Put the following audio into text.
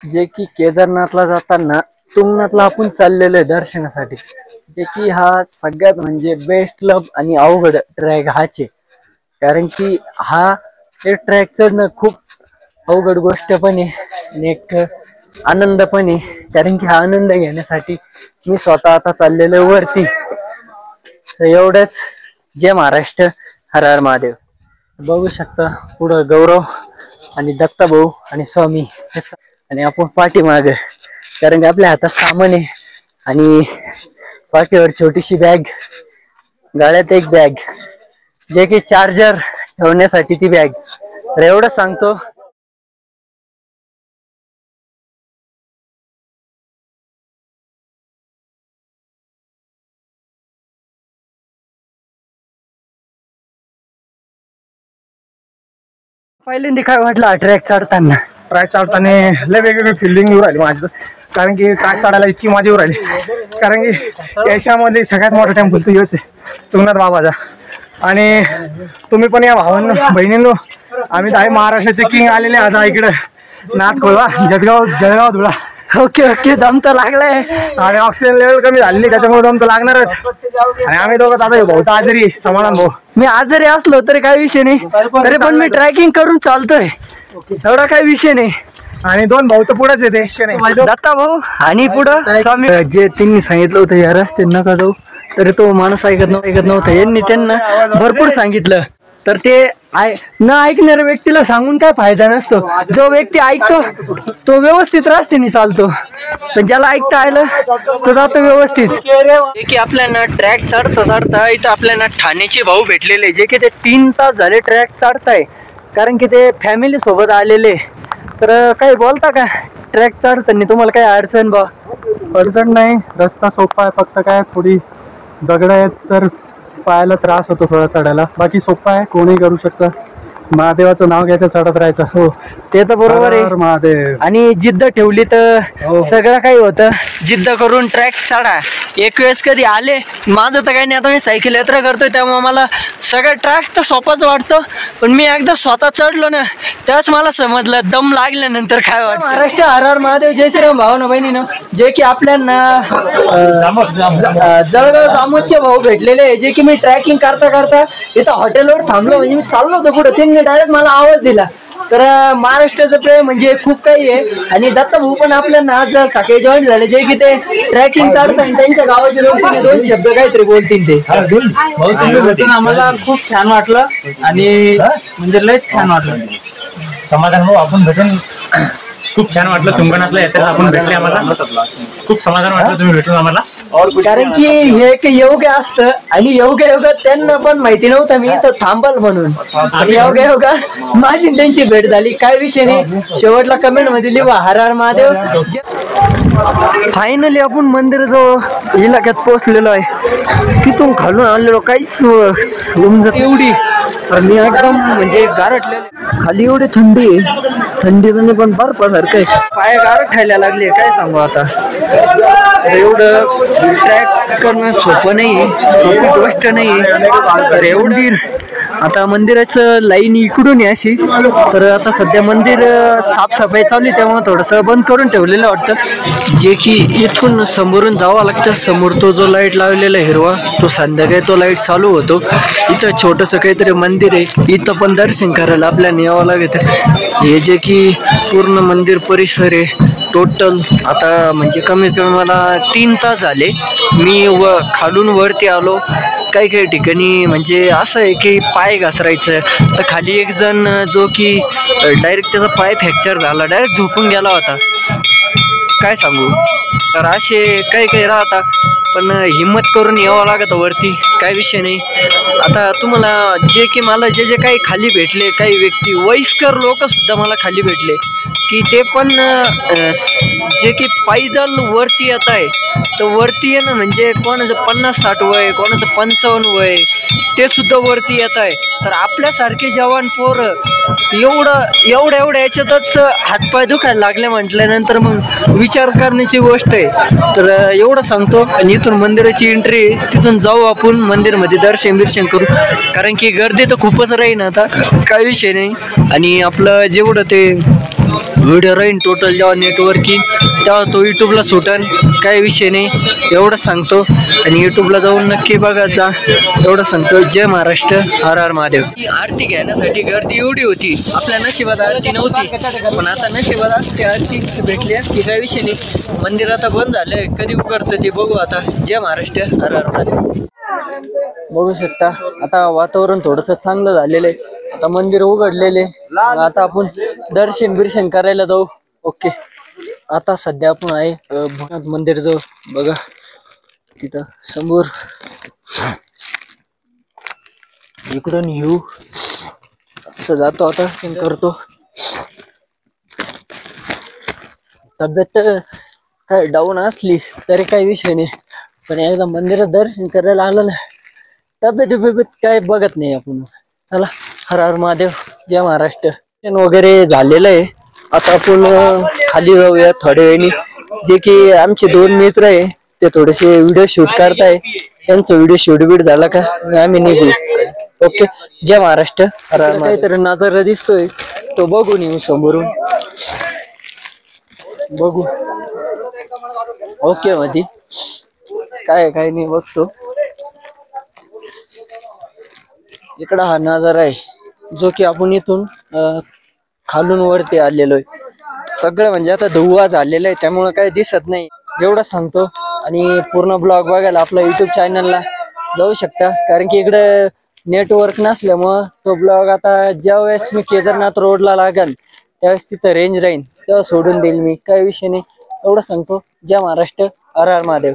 जे की केदारनाथला जाताना तुंगनाथला आपण चाललेलो आहे दर्शनासाठी, जे की हा सगळ्यात म्हणजे बेस्ट लब आणि अवघड ट्रॅक हाच आहे. कारण की हा ट्रॅक चढणं खूप अवघड गोष्ट पण आहे आणि एक आनंद पण आहे. कारण की हा आनंद घेण्यासाठी मी स्वतः आता चाललेलो वरती. तर एवढंच. जय महाराष्ट्र, हर हर महादेव. बघू शकता पुढं गौरव आणि दत्ता भाऊ आणि स्वामी आणि आपण पाठीमागे, कारण की आपल्या हातात सामान आहे आणि पाठीवर छोटीशी बॅग, गळ्यात एक बॅग, जे की चार्जर ठेवण्यासाठी ती बॅग. तर एवढं सांगतो. पहिल्यांदा काय वाटलं ट्रॅक चढताना? ट्रॅक चढताना लय वेगवेगळी फिल्डिंग येऊ राहिली माझी. कारण की ट्रॅक चढायला इतकी मजा येऊ राहिली. कारण की याच्यामध्ये सगळ्यात मोठा टेम्पल तो हेच आहे, तुंगनाथ बाबाचा. आणि तुम्ही पण या भावांनो बहिणींनो, आम्ही आहे महाराष्ट्राचे किंग आलेले आता इकडे नाथ खोळवा जळगाव धुळा. ओके दम तर लागलाय आणि ऑक्सिजन लेवल कमी झालेली, त्याच्यामुळे दम तर लागणारच. आणि आम्ही दोघं आता भाऊ तर आजारी, समाधान भाऊ. मी आजारी असलो तरी काही विषय नाही, तरी पण मी ट्रॅकिंग करून चालतोय, एवढा काही विषय नाही. आणि दोन भाऊ तर पुढेच येते, दत्ता भाऊ आणि पुढं स्वामी. जे त्यांनी सांगितलं होतं या रस्ते नका जाऊ, तरी तो माणूस ऐकत नव्हता. यांनी त्यांना भरपूर सांगितलं, तर ते न ऐकणाऱ्या व्यक्तीला सांगून काय फायदा नसतो. जो व्यक्ती ऐकतो तो व्यवस्थित रस्त्याने चालतो, पण ज्याला ऐकता आलं तो जातो व्यवस्थित. की आपल्याला ट्रॅक चढता इथं आपल्याला ठाण्याचे भाऊ भेटलेले, जे की ते 3 तास झाले ट्रॅक चढताय. कारण की ते फॅमिली सोबत आलेले. तर काही बोलता का ट्रॅक चढताना तुम्हाला काही अडचण? अडचण नाही, रस्ता सोपा आहे. फक्त काय थोडी दगड आहेत तर पायाला त्रास होतो थोडा चढायला. बाकी सोपा आहे, कोणी करू शकतं. महादेवाचं नाव घ्यायचं, चढत राहायचं. हो ते तर बरोबर आहे. महादेव. आणि जिद्द ठेवली तर सगळं काही होतं. जिद्द करून ट्रॅक चढा. एक वेळेस कधी आले, माझं तर काही नाही, आता मी सायकल यात्रा करतोय त्यामुळे मला सगळं ट्रॅक तर सोपाच वाटतं. पण मी एकदा स्वतः चढलो ना, त्याच मला समजलं दम लागल्यानंतर काय वाटतं. महाराष्ट्र हर हर महादेव, जय श्रीराम भावना बहिणीनं. जे की आपल्याला जळगाव जामोदचे भाऊ भेटलेले, जे की मी ट्रॅकिंग करता इथं हॉटेलवर थांबलो. म्हणजे मी चाललो होतो पुढे, त्यांनी डायरेक्ट मला आवाज दिला. तर महाराष्ट्राचं प्रेम म्हणजे खूप काही आहे. आणि दत्ता भाऊ पण आपल्याला आज सकाळी जॉईन झाले, जे की ते ट्रॅकिंग करतात त्यांच्या गावाचे दोन शब्द काहीतरी बोलतील ते. भेटून आम्हाला खूप छान वाटलं आणि म्हणजे लय छान वाटलं. समाधान भाऊ, आपण भेटून खूप छान वाटलं. तुंगनाथला यात्रेला आपण भेटले, आम्हाला खूप समाधान वाटलं तुम्ही भेटून आम्हाला. कारण की हे एक योग्य असतं आणि योग्य त्यांना पण माहिती नव्हतं मी इथं थांबल म्हणून. आणि योग्य माझी त्यांची भेट झाली, काय विषय नाही. शेवटला कमेंट मध्ये लिहा हर हर महादेव. फायनली आपण मंदिराजवळ इलाक्यात पोहोचलेलो आहे. तिथून खालून आलेलो, काहीच समजत एवढी आणि एकदम म्हणजे गारठलेले. खाली एवढी थंडी आहे, थंडीने पण बर्फासारखं आहे. पाय गारठायला लागले, काय सांगू आता. एवढं ट्रॅक करणं सोपं नाही, सोपी गोष्ट नाही. तर एवढी आता मंदिराचं लाईन इकडून आहे अशी. तर आता सध्या मंदिर साफसफाई चालू आहे, त्यामुळे थोडंसं बंद करून ठेवलेलं वाटतं. जे की इथून समोरून जावं लागतं. समोर तो जो लाईट लावलेला हिरवा, तो संध्याकाळी तो लाईट चालू होतो. इथं छोटंसं काहीतरी मंदिर आहे, इथं पण दर्शन करायला आपल्याला यावं लागतं. हे जे की पूर्ण मंदिर परिसर आहे टोटल. आता म्हणजे कमीत कमी मला 3 तास झाले. मी खालून वरती आलो. काही ठिकाणी म्हणजे असं आहे की पाय घसरायचं. तर खाली एक जण जो की डायरेक्ट त्याचा पाय फ्रॅक्चर झाला, डायरेक्ट झोपून गेला होता. काय सांगू. तर असे काही राहतात, पण हिम्मत करून यावं लागतं वरती, काय विषय नाही. आता तुम्हाला जे की मला जे काही खाली भेटले, काही व्यक्ती वयस्कर लोक सुद्धा मला खाली भेटले, की ते पण जे की पैदल वरती येत आहे. तर वरती येणं म्हणजे कोणाचं 50-60 वय, कोणाचं 55 वय, ते सुद्धा वरती येत आहे. तर आपल्यासारखे जवान पोरं एवढ्या याच्यातच हातपाय दुखायला लागले म्हटल्यानंतर मग विचार करण्याची गोष्ट आहे. तर एवढं सांगतो. आणि इथून मंदिराची एंट्री, तिथून जाऊ आपण मंदिरमध्ये, दर्शन करू. कारण की गर्दी तर खूपच राहील आता, काही विषय नाही. आणि आपलं जेवढं ते व्हिडिओ राहीन टोटल जेव्हा नेटवर्किंग तेव्हा तो यूट्यूबला सुटन, काही विषय नाही एवढं सांगतो. आणि यूट्यूबला जाऊन नक्की बघायचा एवढं सांगतो. जय महाराष्ट्र, हर हर महादेव. आरती घेण्यासाठी गर्दी एवढी होती, आपल्या नशिबात आरती नव्हती, पण आता नशिबात असते आरती भेटली असती, काही विषय नाही. मंदिर आता बंद झालंय, कधी उघडतं ते बघू आता. जय महाराष्ट्र, हर हर महादेव. बघू शकता आता वातावरण थोडस चांगलं झालेलं आहे, आता मंदिर उघडलेले, आता आपण दर्शन करायला जाऊ. ओके, आता सध्या आपण आहे भूतनाथ मंदिर जाऊ. बघा तिथं समोर, इकडून येऊ असं जातो, आता करतो. तब्येत काय डाऊन असली तरी काही विषय नाही, पण एकदा मंदिरात दर्शन करायला आलं ना, तब्येत काय बघत नाही आपण. चला, हर हर महादेव, जय महाराष्ट्र. वगैरे झालेलं आहे, आता आपण खाली जाऊया थोड्या वेळाने. जे की आमचे 2 मित्र आहे ते थोडेसे व्हिडिओ शूट करताय, त्यांचं व्हिडिओ शूट झाला का आम्ही निघू. ओके, जय महाराष्ट्र, हर हर. काहीतरी नजारा दिसतोय तो बघून येऊ समोरून, बघू. ओके मध्ये काय नाही बघतो. इकडं हा नजारा आहे जो की आपण इथून खालून वरती आलेलो आहे. सगळं म्हणजे आता धुवा झालेला आहे, त्यामुळे काही दिसत नाही, एवढं सांगतो. आणि पूर्ण ब्लॉग बघायला आपल्या युट्यूब चॅनलला जाऊ शकता, कारण की इकडे नेटवर्क नसल्यामुळं तो ब्लॉग आता ज्यावेळेस मी केदारनाथ रोडला लागेल त्यावेळेस तिथं रेंज राहीन तेव्हा सोडून देईल मी, काही विषय नाही, एवढं सांगतो. जय महाराष्ट्र, हर हर महादेव.